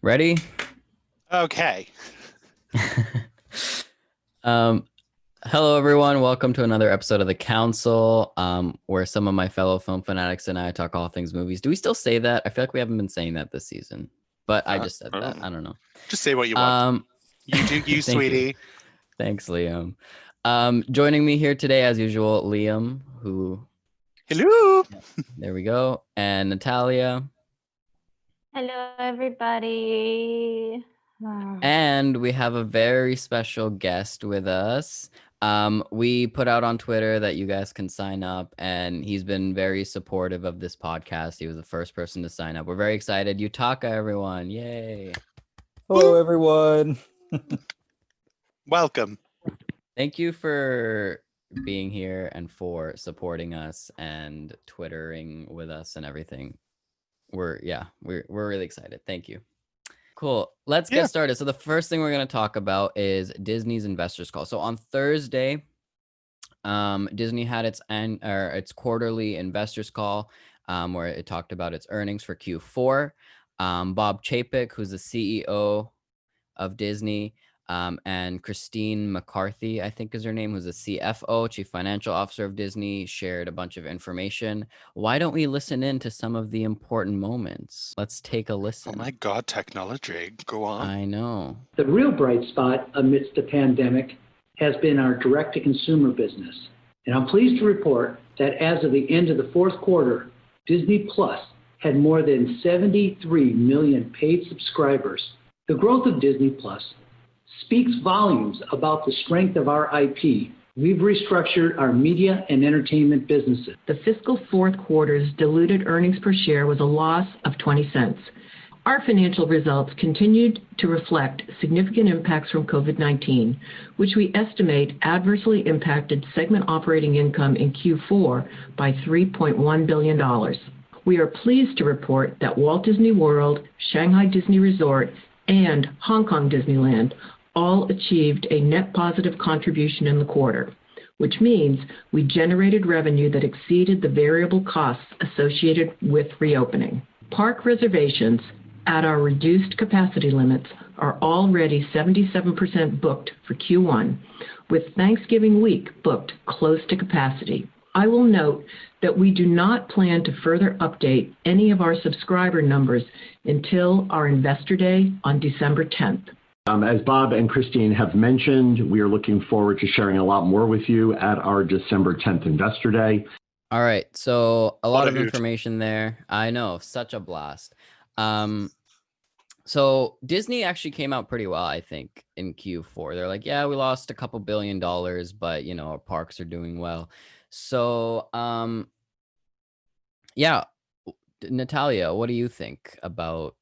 Ready? Okay. um, Hello, everyone. Welcome to another episode of The Council, where some of my fellow film fanatics and I talk all things movies. Do we still say that? I feel like we haven't been saying that this season, but I just said I that. don't know. I don't know. Just say what you want. Um, You do you, Thank you. sweetie. Thanks, Liam. Joining me here today, as usual, Liam, who, Hello. there we go, and Natalia. Hello, everybody. And we have a very special guest with us. We put out on Twitter that you guys can sign up, and he's been very supportive of this podcast. He was the first person to sign up. We're very excited. Yutaka, everyone. Yay. Hello, everyone. Welcome. Thank you for being here and for supporting us and Twittering with us and everything. We're really excited. Thank you. Cool. Let's get started. So the first thing we're going to talk about is Disney's investors call. So on Thursday, Disney had its quarterly investors call, where it talked about its earnings for Q4. Bob Chapek, who's the CEO of Disney, and Christine McCarthy, I think is her name, who's the CFO, Chief Financial Officer of Disney, shared a bunch of information. Why don't we listen in to some of the important moments? Let's take a listen. Oh my God, technology. Go on. I know. The real bright spot amidst the pandemic has been our direct-to-consumer business. And I'm pleased to report that as of the end of the fourth quarter, Disney Plus had more than 73 million paid subscribers. The growth of Disney Plus speaks volumes about the strength of our IP. We've restructured our media and entertainment businesses. The fiscal fourth quarter's diluted earnings per share was a loss of 20 cents. Our financial results continued to reflect significant impacts from COVID-19, which we estimate adversely impacted segment operating income in Q4 by $3.1 billion. We are pleased to report that Walt Disney World, Shanghai Disney Resort, and Hong Kong Disneyland all achieved a net positive contribution in the quarter, which means we generated revenue that exceeded the variable costs associated with reopening. Park reservations at our reduced capacity limits are already 77% booked for Q1, with Thanksgiving week booked close to capacity. I will note that we do not plan to further update any of our subscriber numbers until our Investor Day on December 10th. As Bob and Christine have mentioned, we are looking forward to sharing a lot more with you at our December 10th Investor Day. All right. So a lot of hoot. information there. I know, such a blast. So Disney actually came out pretty well, I think, in Q4. They're like, yeah, we lost a couple $1 billion, but our parks are doing well. So, yeah, Natalia, what do you think about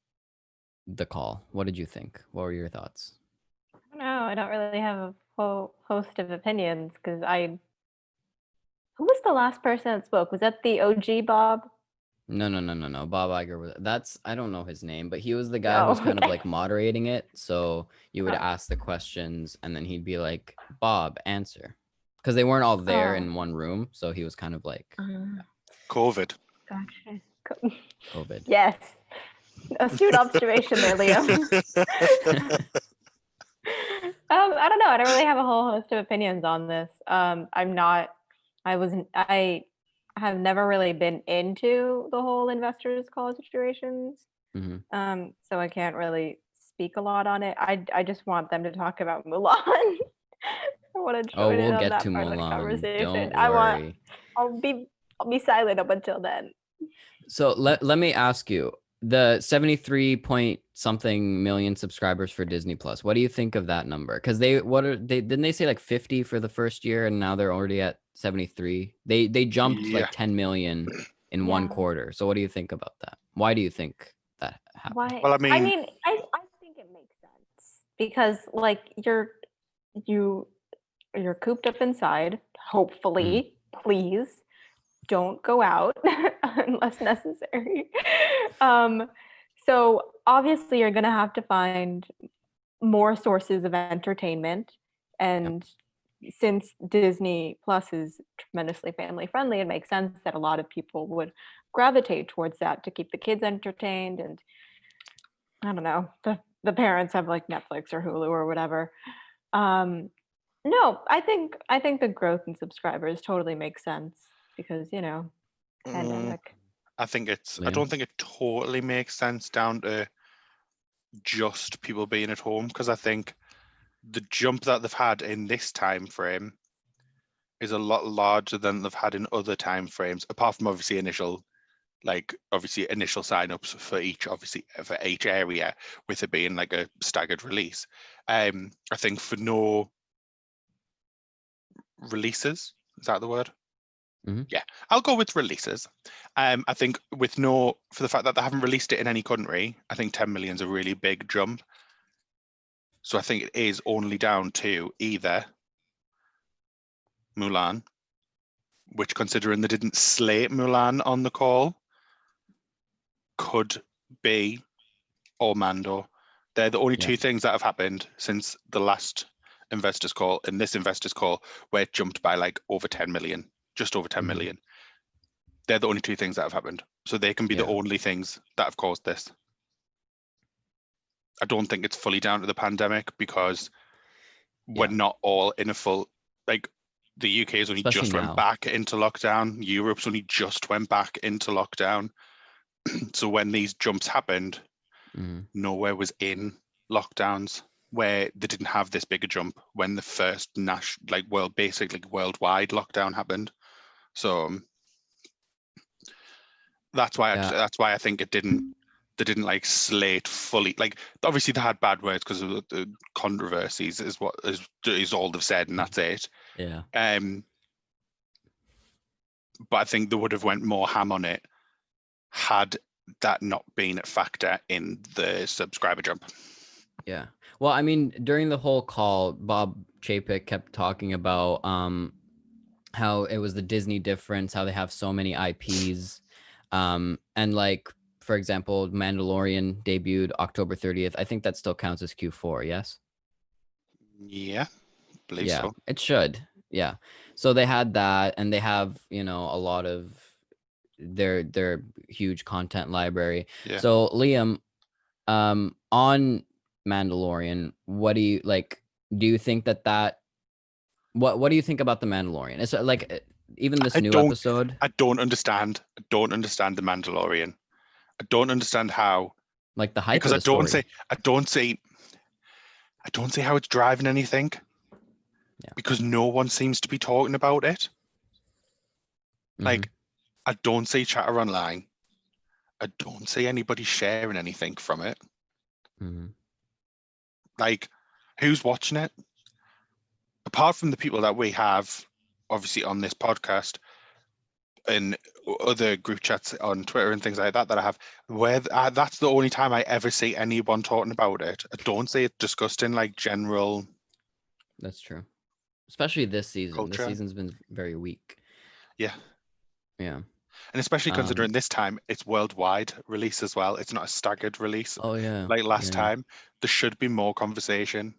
the call? What did you think? What were your thoughts? I don't know. I don't really have a whole host of opinions because who was the last person that spoke? Was that the OG Bob? No. Bob Iger was I don't know his name, but he was the guy who was kind of like moderating it. So you would ask the questions and then he'd be like, Bob, answer. Because they weren't all there in one room. So he was kind of like COVID. Gotcha. COVID. Yes. Astute observation there, Liam. I don't know. I don't really have a whole host of opinions on this. I have never really been into the whole investors call situations. Mm-hmm. So I can't really speak a lot on it. I just want them to talk about Mulan. I want to join in on that part of the conversation. Don't worry. I'll be silent up until then. So let me ask you, the 73 point something million subscribers for Disney Plus. What do you think of that number? Because didn't they say like 50 for the first year and now they're already at 73? They jumped like 10 million in one quarter. So what do you think about that? Why do you think that happened? Why? Well, I think it makes sense because like you're cooped up inside. Hopefully, please don't go out unless necessary. So obviously you're going to have to find more sources of entertainment. And since Disney Plus is tremendously family friendly, it makes sense that a lot of people would gravitate towards that to keep the kids entertained. And I don't know, the parents have like Netflix or Hulu or whatever. No, I think the growth in subscribers totally makes sense because, Mm, pandemic. I Liam? don't think it totally makes sense down to just people being at home, because I think the jump that they've had in this time frame is a lot larger than they've had in other time frames, apart from obviously initial signups for each area, with it being like a staggered release. I think for no releases, is that the word? Mhm. Yeah, I'll go with releases. I think for the fact that they haven't released it in any country, I think 10 million is a really big jump. So I think it is only down to either Mulan, which, considering they didn't slate Mulan on the call, could be, or Mando. They're the only Yeah. two things that have happened since the last investors call and this investors call, where it jumped by like over 10 million, just over 10 Mhm. million. They're the only two things that have happened. So they can be the Yeah. only things that have caused this. I don't think it's fully down to the pandemic, because we're Yeah. not all in a full, like, the UK's only Especially just went now. back into lockdown. Europe's only just went back into lockdown. So when these jumps happened, Mhm. nowhere was in lockdowns, where they didn't have this bigger jump when the first basically worldwide lockdown happened. So that's why Yeah. I think they didn't like slate fully. Like, obviously they had bad words because of the controversies, is what is all they've said, and that's it. Yeah. But I think they would have went more ham on it had that not been a factor in the subscriber jump. Yeah. Well, I mean, during the whole call, Bob Chapek kept talking about how it was the Disney difference, how they have so many IPs. And like, for example, Mandalorian debuted October 30th. I think that still counts as Q4, yes? Yeah, believe Yeah, so. it should. Yeah. So they had that, and they have, a lot of their huge content library. Yeah. So Liam, on Mandalorian, what do you like? Do you think that what do you think about the Mandalorian? It's like even this I new don't episode. I don't understand the Mandalorian. I don't understand how, Like the hype because of the story. I don't see how it's driving anything. Yeah. Because no one seems to be talking about it. Like, I don't see chatter online. I don't see anybody sharing anything from it. Mhm. Like, who's watching it? Apart from the people that we have, obviously, on this podcast and other group chats on Twitter and things like that I have, where that's the only time I ever see anyone talking about it. I don't see it discussed in like general That's true. Especially this season. This culture. season's been very weak. Yeah. Yeah. And especially considering this time it's worldwide release as well. It's not a staggered release Oh yeah. like last Yeah. time. There should be more conversation,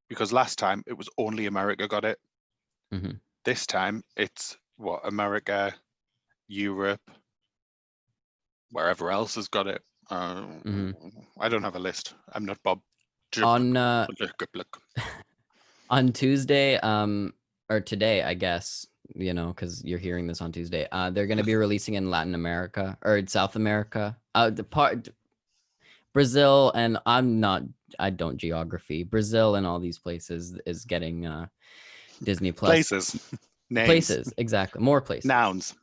because last time it was only America got it. Mhm. This time it's America, Europe, wherever else has got it. I don't have a list. I'm not Bob. On Tuesday, or today, I guess, because you're hearing this on Tuesday. They're gonna be releasing in Latin America or in South America. The part Brazil, and I don't geography. Brazil and all these places is getting Disney Plus. Places. Names. Places, exactly. More places. Nouns.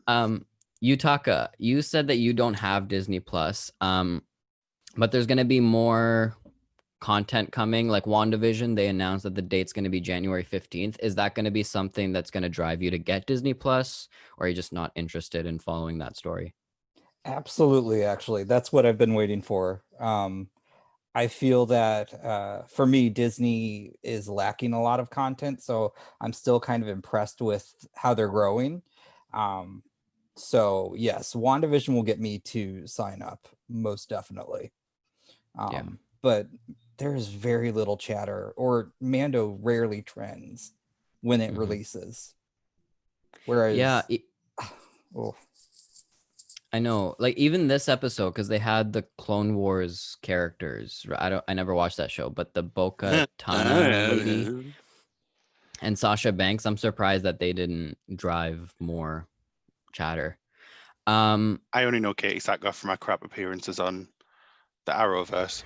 Yutaka, you said that you don't have Disney Plus. But there's gonna be more content coming, like WandaVision. They announced that the date's going to be January 15th. Is that going to be something that's going to drive you to get Disney Plus, or are you just not interested in following that story? Absolutely, actually. That's what I've been waiting for. I feel that for me, Disney is lacking a lot of content, so I'm still kind of impressed with how they're growing. So yes, WandaVision will get me to sign up, most definitely. Yeah. But there's very little chatter, or Mando rarely trends when it releases. Whereas, Yeah. oh, I know, like even this episode, because they had the Clone Wars characters. I never watched that show, but the Boca Tana lady and Sasha Banks. I'm surprised that they didn't drive more chatter. I only know Katie Sackhoff from her crap appearances on the Arrowverse.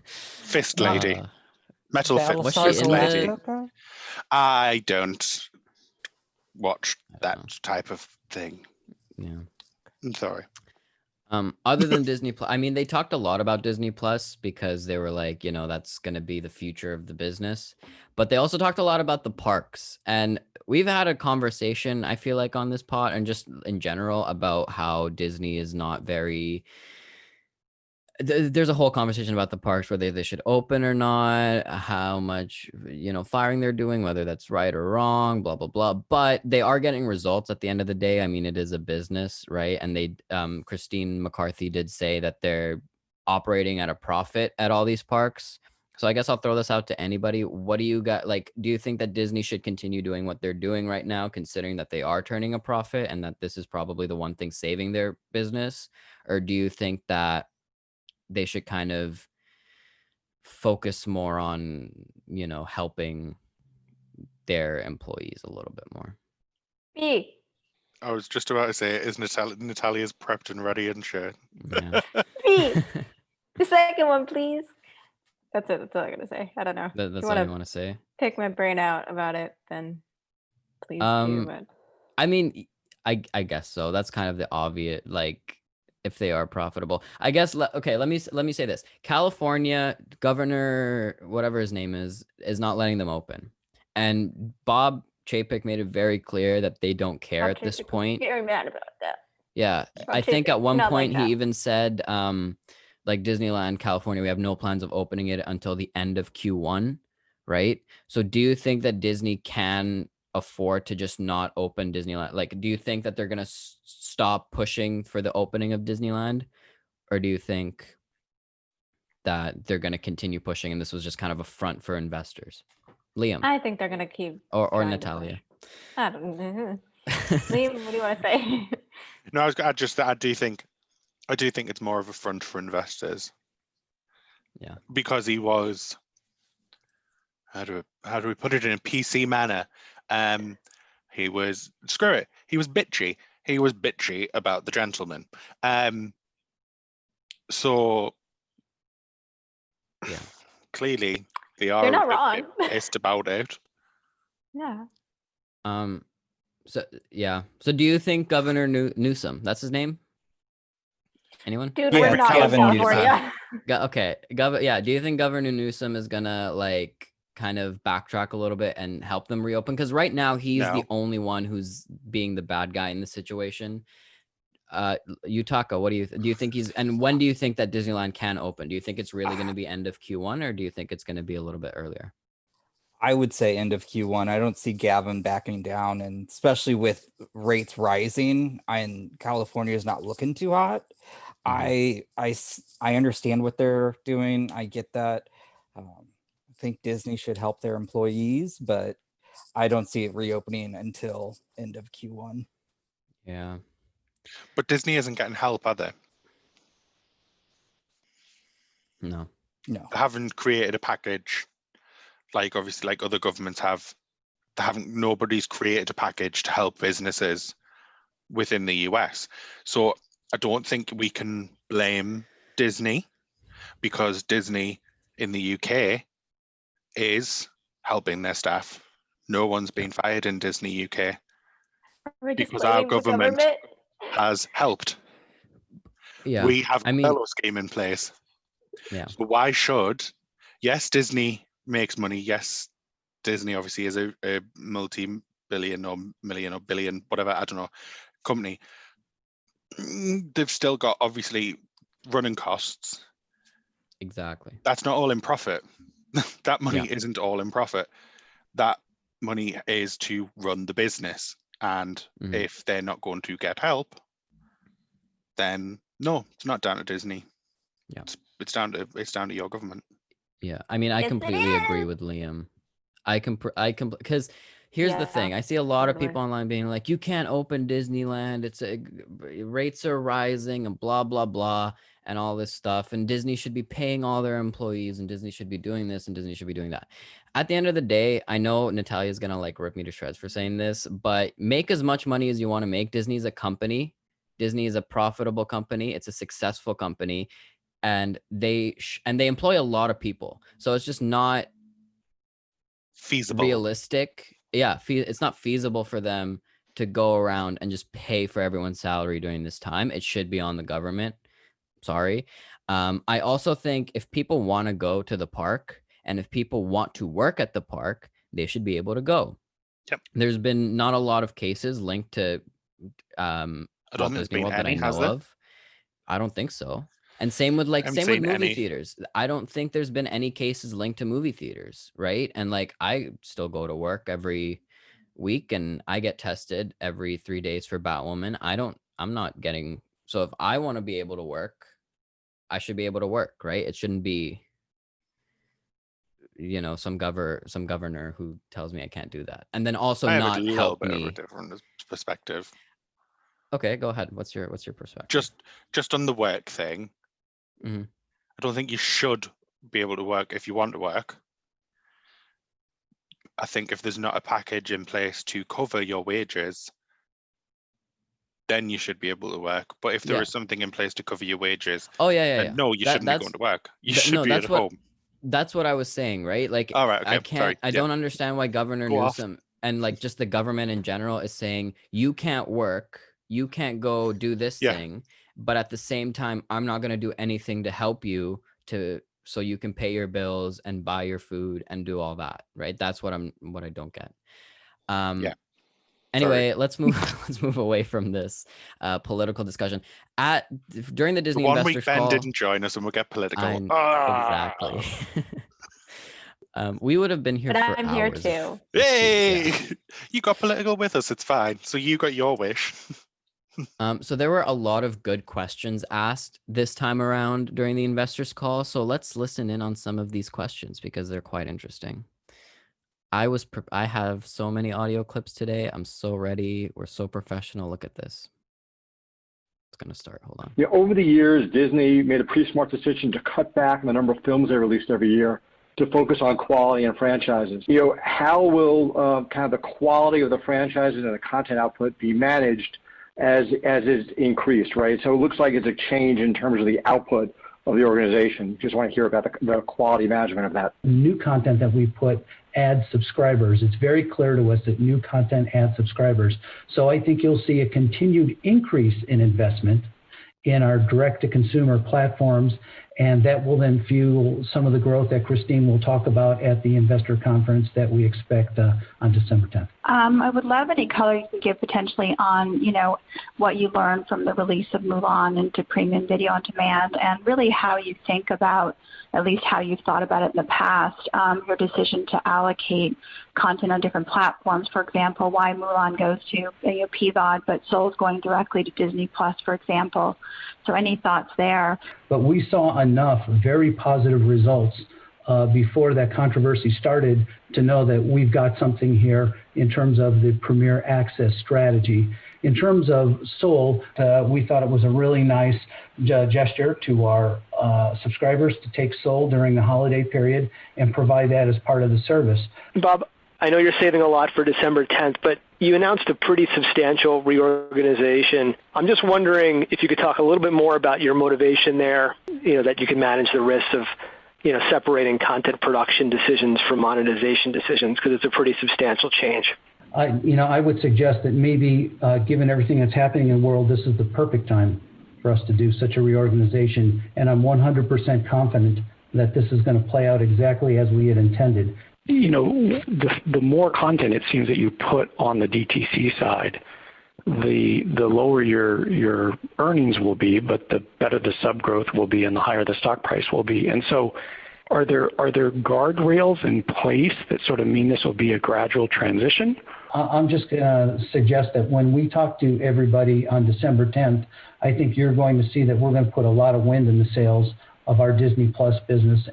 Fist Lady. Metal Was she Fist in Lady. the- I don't watch that know. type of thing. Yeah. I'm sorry. Other than Disney Plus, I mean, they talked a lot about Disney Plus because they were like, you know, that's going to be the future of the business. But they also talked a lot about the parks. And we've had a conversation, I feel like, on this pod and just in general about how Disney is not very. There's a whole conversation about the parks, whether they should open or not, how much, you know, firing they're doing, whether that's right or wrong, blah, blah, blah. But they are getting results at the end of the day. I mean, it is a business, right? And they, Christine McCarthy did say that they're operating at a profit at all these parks. So I guess I'll throw this out to anybody. What do you got? Like, do you think that Disney should continue doing what they're doing right now, considering that they are turning a profit and that this is probably the one thing saving their business? Or do you think that they should kind of focus more on, you know, helping their employees a little bit more? B. I was just about to say, is Natalia's prepped and ready and shit? Yeah. B. The second one, please. That's it. That's all I'm gonna say. I don't know. That's if you all want you want to say? pick my brain out about it, then please do. But I mean, I guess so. That's kind of the obvious, like, if they are profitable. I guess, okay, let me say this. California governor, whatever his name is not letting them open. And Bob Chapek made it very clear that they don't care at this point. Very mad about that. Yeah, I think at one point he even said, like Disneyland California, we have no plans of opening it until the end of Q1, right? So do you think that Disney can afford to just not open Disneyland? Like, do you think that they're going to stop pushing for the opening of Disneyland? Or do you think that they're going to continue pushing and this was just kind of a front for investors? Liam. I think they're going to keep. Or Natalia. I don't know. Liam, what do you want to say? No, I do think it's more of a front for investors. Yeah. Because he was, how do we put it in a PC manner? He was bitchy. He was bitchy about the gentleman. So yeah, clearly they are not wrong. pissed about it. Yeah. So yeah. So do you think Governor Newsom, that's his name? Anyone? Dude, we're not in California. Okay. Yeah. Do you think Governor Newsom is gonna like kind of backtrack a little bit and help them reopen? Because right now he's the only one who's being the bad guy in the situation. Yutaka, what do you think and when do you think that Disneyland can open? Do you think it's really going to be end of Q1 or do you think it's going to be a little bit earlier? I would say end of Q1. I don't see Gavin backing down, and especially with rates rising and California is not looking too hot. I understand what they're doing. I get that. I think Disney should help their employees, but I don't see it reopening until end of Q1. Yeah. But Disney isn't getting help, are they? No. They haven't created a package like obviously like other governments have. Nobody's created a package to help businesses within the US. So I don't think we can blame Disney because Disney in the UK is helping their staff. No one's been fired in Disney UK because our government has helped. Yeah, we have a fellow scheme in place. Yeah. So why should? Yes, Disney makes money. Yes, Disney obviously is a multi-billion or million or billion, whatever, I don't know, company. They've still got obviously running costs. Exactly. That's not all in profit. That money isn't all in profit. That money is to run the business. And if they're not going to get help, then no, it's not down to Disney. Yeah. It's down to your government. Yeah. I mean, I completely agree with Liam. I can because Here's the Yeah, thing. I see a lot of totally. people online being like, you can't open Disneyland. Rates are rising and blah, blah, blah, and all this stuff. And Disney should be paying all their employees, and Disney should be doing this, and Disney should be doing that. At the end of the day, I know Natalia's going to like rip me to shreds for saying this, but make as much money as you want to make. Disney's a company. Disney is a profitable company. It's a successful company, and they employ a lot of people. So it's just not Feasible. realistic. Yeah, it's not feasible for them to go around and just pay for everyone's salary during this time. It should be on the government. Sorry. I also think if people want to go to the park and if people want to work at the park, they should be able to go. Yep. There's been not a lot of cases linked to I don't Walt think there's Disney been World that I any, has know there? of. I don't think so. And same with haven't same with seen movie any. theaters. I don't think there's been any cases linked to movie theaters, right? And like I still go to work every week and I get tested every 3 days for Batwoman. I'm not getting, so if I want to be able to work, I should be able to work, right? It shouldn't be, you know, some governor who tells me I can't do that. And then also I have a not little help bit of a me. different perspective. Okay, go ahead. What's your perspective? Just on the work thing. Mhm. I don't think you should be able to work if you want to work. I think if there's not a package in place to cover your wages, then you should be able to work. But if there is something in place to cover your wages, Oh yeah. then no, you shouldn't be going to work. You should be at home. That's what I was saying, right? Like, All right, okay, I can't, I don't understand why Governor Go off. Newsom and like just the government in general is saying you can't work, you can't go do this thing, but at the same time, I'm not going to do anything to help you so you can pay your bills and buy your food and do all that, right? That's what I don't get. Anyway, let's move away from this political discussion. During the Disney The 1 investors week Ben call, didn't join us and we'll get political. exactly. We would have been here But for I'm here hours. too. Yay! You got political with us. It's fine. So you got your wish. So there were a lot of good questions asked this time around during the investors call. So let's listen in on some of these questions because they're quite interesting. I have so many audio clips today. I'm so ready. We're so professional. Look at this. It's going to start. Hold on. Yeah, over the years, Disney made a pretty smart decision to cut back on the number of films they released every year to focus on quality and franchises. You know, how will kind of the quality of the franchises and the content output be managed as is increased, right? So it looks like it's a change in terms of the output of the organization. Just want to hear about the quality management of that. New content that we put adds subscribers. It's very clear to us that new content adds subscribers. So I think you'll see a continued increase in investment in our direct-to-consumer platforms, and that will then fuel some of the growth that Christine will talk about at the investor conference that we expect on December 10th. I would love any color you can give potentially on, you know, what you learned from the release of Mulan into premium video on demand, and really how you think about, at least how you've thought about it in the past, your decision to allocate content on different platforms. For example, why Mulan goes to PVOD, but Soul's going directly to Disney Plus, for example. So any thoughts there? But we saw enough very positive results before that controversy started to know that we've got something here in terms of the Premier Access strategy. In terms of Soul, we thought it was a really nice gesture to our subscribers to take Soul during the holiday period and provide that as part of the service. Bob, I know you're saving a lot for December 10th, but you announced a pretty substantial reorganization. I'm just wondering if you could talk a little bit more about your motivation there, you know, that you can manage the risks of, you know, separating content production decisions from monetization decisions, because it's a pretty substantial change. I would suggest that maybe given everything that's happening in the world, this is the perfect time for us to do such a reorganization. And I'm 100% confident that this is going to play out exactly as we had intended. You know, the more content it seems that you put on the DTC side, the lower your earnings will be, but the better the sub growth will be and the higher the stock price will be. And so are there guardrails in place that sort of mean this will be a gradual transition? I'm just going to suggest that when we talk to everybody on December 10th, I think you're going to see that we're going to put a lot of wind in the sails of our Disney Plus business.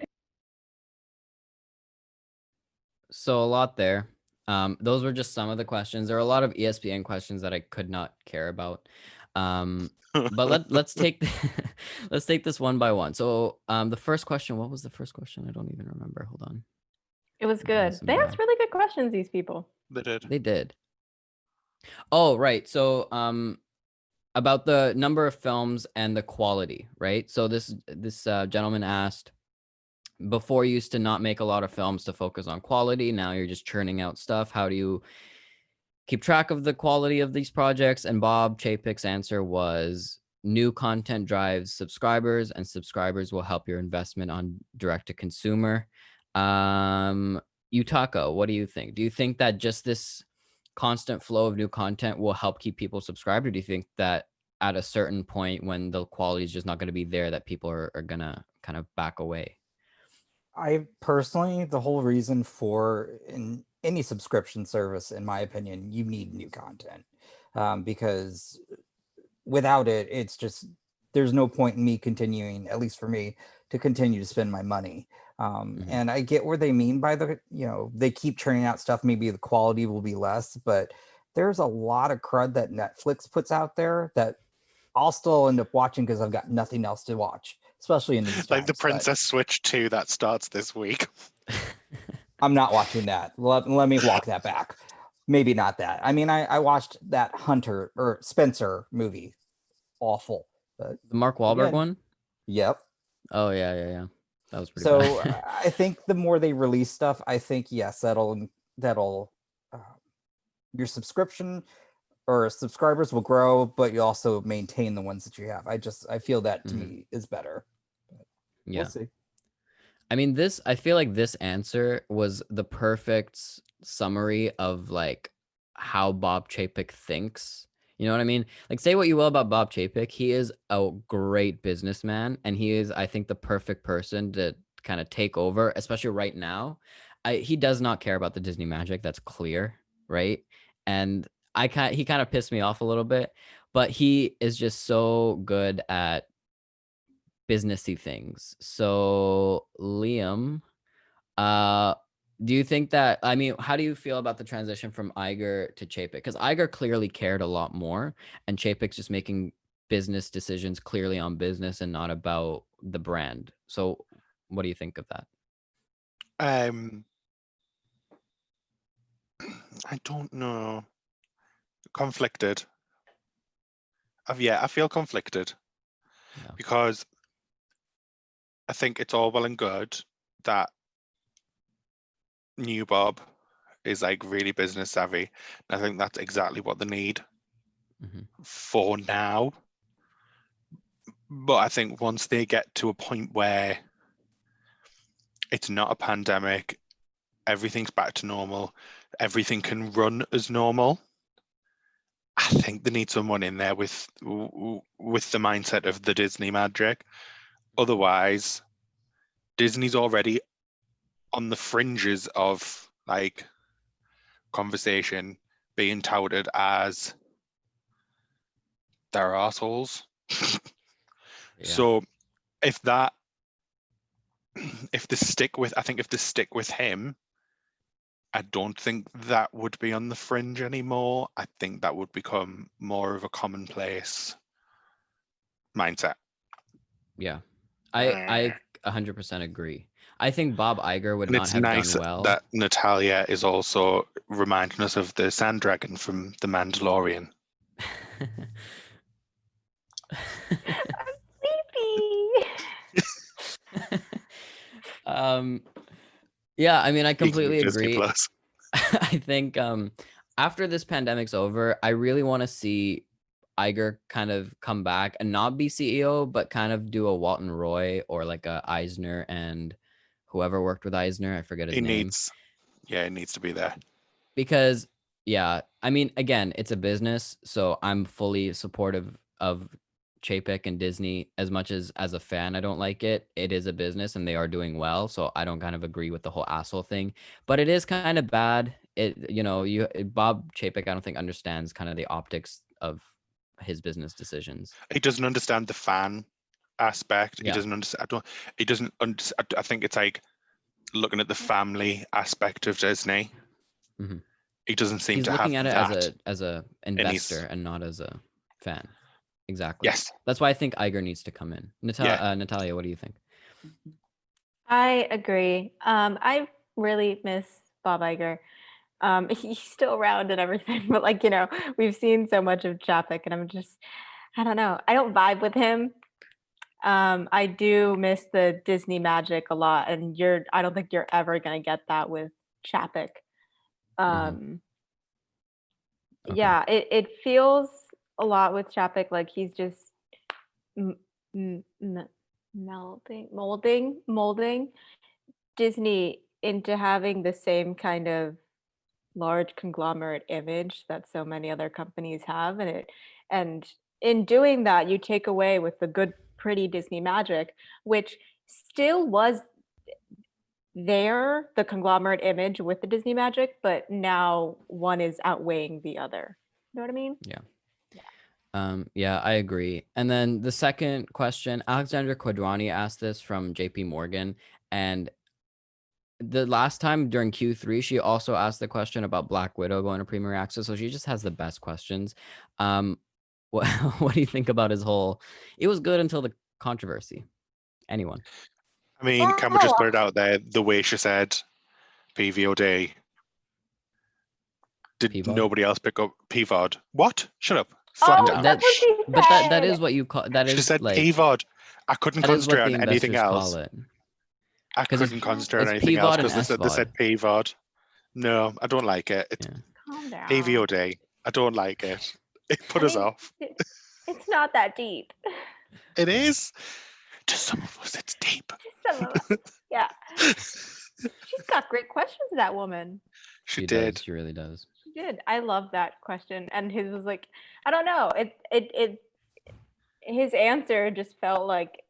So a lot there. Those were just some of the questions. There are a lot of ESPN questions that I could not care about. But let's take let's take this one by one. So the first question, what was the first question? I don't even remember. Hold on. It was good. Some They bad. asked really good questions, these people. They did. They did. Oh, right. So about the number of films and the quality, right? So this gentleman asked, before you used to not make a lot of films to focus on quality. Now you're just churning out stuff. How do you keep track of the quality of these projects? And Bob Chapek's answer was, new content drives subscribers, and subscribers will help your investment on direct to consumer. Yutaka, what do you think? Do you think that just this constant flow of new content will help keep people subscribed, or do you think that at a certain point when the quality is just not going to be there, that people are gonna kind of back away? I personally, the whole reason for in any subscription service, in my opinion, you need new content, because without it, it's just, there's no point in me continuing, at least for me, to continue to spend my money. And I get where they mean by the, they keep churning out stuff. Maybe the quality will be less, but there's a lot of crud that Netflix puts out there that I'll still end up watching because I've got nothing else to watch, especially in these Like the times. Princess Switch 2 that starts this week. I'm not watching that. Let me walk that back. Maybe not that. I mean, I watched that Hunter or Spencer movie. Awful. But the Mark Wahlberg again, one? Yep. Oh, yeah. That was pretty So bad. I think the more they release stuff, I think, yes, that'll your subscription or subscribers will grow, but you also maintain the ones that you have. I feel that to me is better. But Yeah. we'll see. I mean, I feel like this answer was the perfect summary of like how Bob Chapek thinks. You know what I mean? Like, say what you will about Bob Chapek, he is a great businessman, and he is, I think, the perfect person to kind of take over, especially right now. He does not care about the Disney magic. That's clear, right? And he kind of pissed me off a little bit, but he is just so good at businessy things. So Liam, do you think that, I mean, how do you feel about the transition from Iger to Chapek? Because Iger clearly cared a lot more, and Chapek's just making business decisions clearly on business and not about the brand. So what do you think of that? I don't know. Conflicted. I feel conflicted. Yeah. Because I think it's all well and good that new Bob is like really business savvy. And I think that's exactly what they need for now. But I think once they get to a point where it's not a pandemic, everything's back to normal, everything can run as normal, I think they need someone in there with the mindset of the Disney magic. Otherwise, Disney's already on the fringes of like conversation being touted as their assholes. So if they stick with him, I don't think that would be on the fringe anymore. I think that would become more of a commonplace mindset. Yeah, I 100% agree. I think Bob Iger would not have done well. That Natalia is also reminding us of the sand dragon from The Mandalorian. Yeah, I mean, I completely Disney agree. Plus. I think after this pandemic's over, I really want to see Iger kind of come back and not be CEO, but kind of do a Walton Roy or like a Eisner and whoever worked with Eisner. I forget his name. It needs to be there. Because, yeah, I mean, again, it's a business, so I'm fully supportive of Chapek and Disney. As much as a fan, I don't like it. It is a business and they are doing well, so I don't kind of agree with the whole asshole thing. But it is kind of bad. Bob Chapek, I don't think understands kind of the optics of his business decisions. He doesn't understand the fan aspect. Yeah. He doesn't understand. I think it's like looking at the family aspect of Disney. he doesn't seem He's to have looking at it that. as a investor and not as a fan. Exactly. Yes. That's why I think Iger needs to come in. Yeah. Natalia, what do you think? I agree. I really miss Bob Iger. He's still around and everything, but like, we've seen so much of Chapek and I don't know. I don't vibe with him. I do miss the Disney magic a lot, and I don't think you're ever gonna get that with Chapek. Okay. Yeah, it feels a lot with Chapek like he's just molding Disney into having the same kind of large conglomerate image that so many other companies have, and in doing that, you take away with the good, pretty Disney magic, which still was there, the conglomerate image with the Disney magic, but now one is outweighing the other. You know what I mean? Yeah, I agree. And then the second question, Alexandra Quadrani asked this from JP Morgan, and the last time during Q3, she also asked the question about Black Widow going to Premier Access. So she just has the best questions. What do you think about his whole? It was good until the controversy. Anyone? I mean, can we just put it out there? The way she said PVOD. Did PVOD? nobody else pick up PVOD? What? Shut up. Flat out. That's what she But that is said. what you call that She is said like PVOD. I couldn't that is what concentrate the on anything investors else. call it. I 'Cause it's- couldn't concentrate on it's anything else PVOD and because they said PVOD. No, I don't like it. It's Calm down. PVOD. I don't like it. It put us off. It's not that deep. It is. To some of us, it's deep. Some of us. Yeah. She's got great questions, that woman. She does. did. She really does. She did. I love that question. And his was like, I don't know. His answer just felt like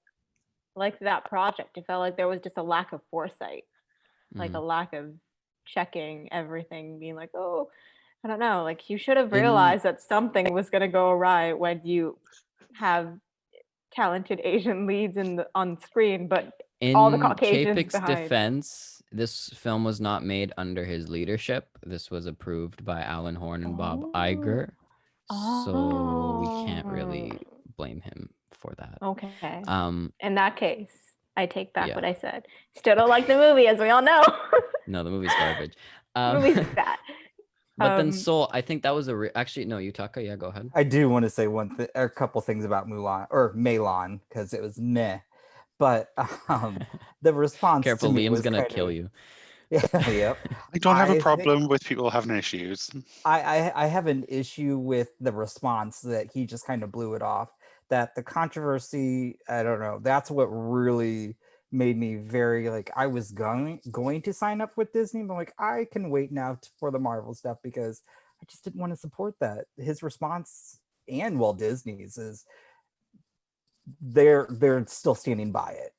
that project. It felt like there was just a lack of foresight, like a lack of checking everything, being like, oh, I don't know. Like you should have realized that something was going to go awry when you have talented Asian leads on screen, but all the Caucasians Chapek's behind. defense, this film was not made under his leadership. This was approved by Alan Horn and Bob Iger. So we can't really blame him for that. Okay. In that case, I take back what I said. Still don't like the movie, as we all know. No, the movie's garbage. The movie's bad. But then Soul, I think that was actually no, Yutaka. Yeah, go ahead. I do want to say a couple things about Mulan or Melan because it was meh, but the response. Careful, to me Liam's was gonna kill you. Yeah, yep. I don't have a problem with people having issues. I have an issue with the response that he just kind of blew it off. That the controversy, I don't know. That's what really made me very like. I was going to sign up with Disney, but like I can wait now for the Marvel stuff because I just didn't want to support that. His response and Walt Disney's is they're still standing by it,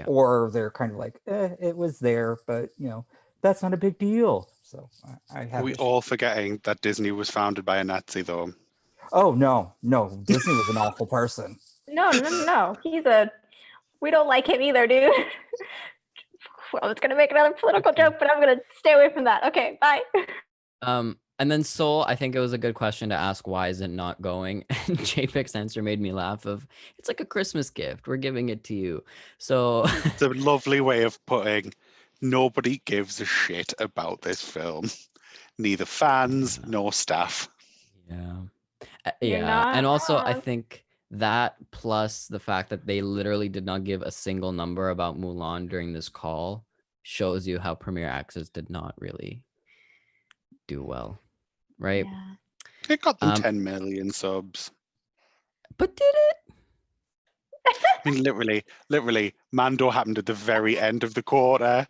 or they're kind of like, it was there, but that's not a big deal. So I have. Are we all forgetting that Disney was founded by a Nazi, though? Oh no, Disney was an awful person. No. We don't like him either, dude. I was gonna make another political joke, but I'm gonna stay away from that. Okay, bye. And then Soul, I think it was a good question to ask, why is it not going? And Chapek's answer made me laugh it's like a Christmas gift. We're giving it to you. So it's a lovely way of putting nobody gives a shit about this film. Neither fans nor staff. Yeah. And also I think that plus the fact that they literally did not give a single number about Mulan during this call shows you how Premier Access did not really do well. Right? Yeah. It got them 10 million subs. But did it? I mean, literally, Mando happened at the very end of the quarter.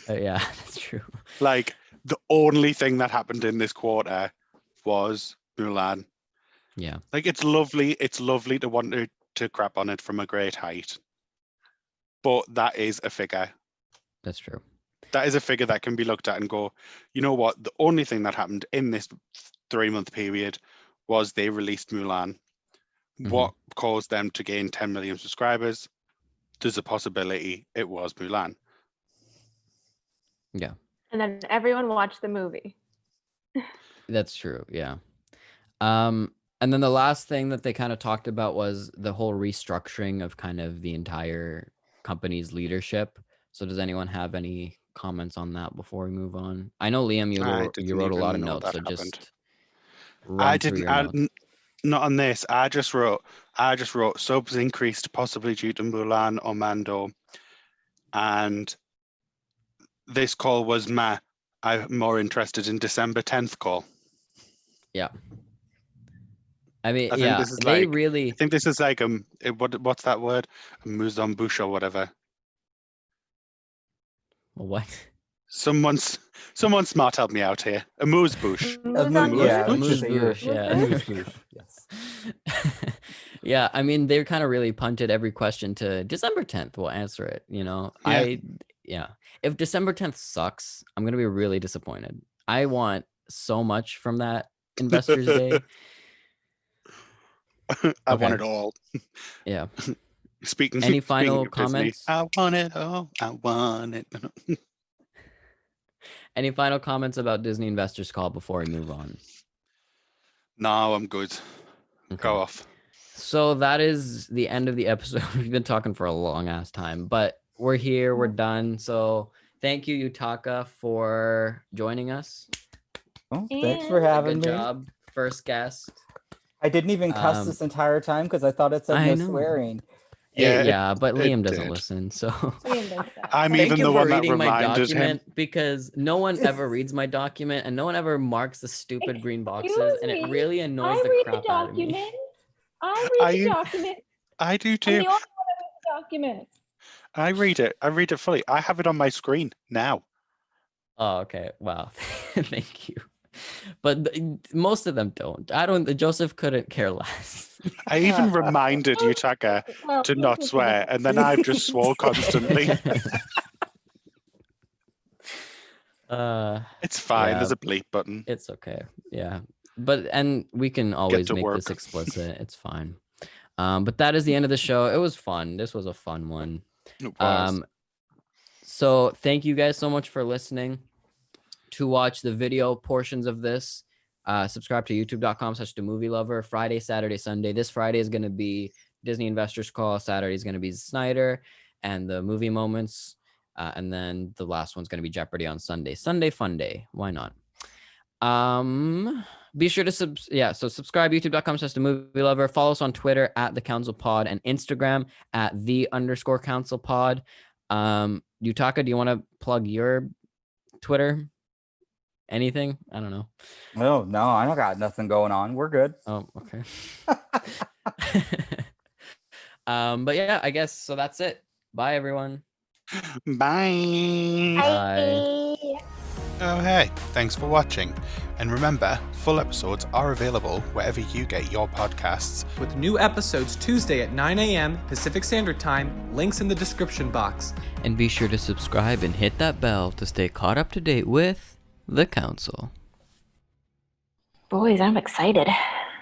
Yeah, that's true. Like, the only thing that happened in this quarter was Mulan. Yeah. Like, it's lovely to want to crap on it from a great height. But that is a figure. That's true. That is a figure that can be looked at and go, you know what? The only thing that happened in this 3-month period was they released Mulan. What caused them to gain 10 million subscribers? There's a possibility it was Mulan. Yeah. And then everyone watched the movie. That's true. Yeah. And then the last thing that they kind of talked about was the whole restructuring of kind of the entire company's leadership. So does anyone have any comments on that before we move on? I know Liam, you I you didn't wrote a lot even of know notes, that so happened. just I run through didn't. your notes. Not on this. I just wrote subs increased possibly due to Mulan or Mando, and this call was I'm more interested in December 10th call. Yeah. I mean, I think yeah, this is they like really. I think this is like what's that word? A mise en bouche or whatever. What? Someone smart help me out here. A moose bouche. Yeah, Moose you're bouche, yeah. amuse-bouche, yes. Yeah, I mean, they're kind of really punted every question to December 10th. We'll answer it. You know, Yeah. If December 10th sucks, I'm gonna be really disappointed. I want so much from that Investors Day. I want it all. Yeah. Speaking Any of final Disney, comments? I want it all. I want it. Any final comments about Disney Investors Call before we move on? No, I'm good. Okay. Go off. So that is the end of the episode. We've been talking for a long ass time, but we're here. We're done. So thank you, Yutaka, for joining us. Oh, thanks for having Good me. job. First guest. I didn't even cuss this entire time because I thought it said I no know. swearing. Yeah, but Liam doesn't listen, so I'm thank even you the for one that reading my reminded him. document because no one ever reads my document and no one ever marks the stupid green boxes, and it really annoys the crap out of me. I read the document. I do I'm too. the only one that reads the document. I read it. I read it fully. I have it on my screen now. Oh, okay. Wow. Thank you. But most of them don't. Yousef couldn't care less. I even reminded Yutaka to not swear, and then I've just swore constantly. It's fine. Yeah, There's a bleep button. It's okay. Yeah. And we can always make this explicit. It's fine. But that is the end of the show. It was fun. This was a fun one. It was. So thank you guys so much for listening. To watch the video portions of this, subscribe to youtube.com/themovielover. Friday, Saturday, Sunday. This Friday is going to be Disney Investors Call. Saturday is going to be Snyder and the movie moments. And then the last one's going to be Jeopardy on Sunday. Sunday fun day. Why not? Be sure to subscribe youtube.com/themovielover. Follow us on Twitter @thecouncilpod and Instagram @the_councilpod. Yutaka, do you want to plug your Twitter? Anything? I don't know. No, I don't got nothing going on. We're good. Oh, okay. But yeah, I guess so. That's it. Bye, everyone. Bye. Bye. Oh, hey, thanks for watching. And remember, full episodes are available wherever you get your podcasts. With new episodes Tuesday at 9 a.m. Pacific Standard Time, links in the description box. And be sure to subscribe and hit that bell to stay caught up to date with The Council. Boys, I'm excited.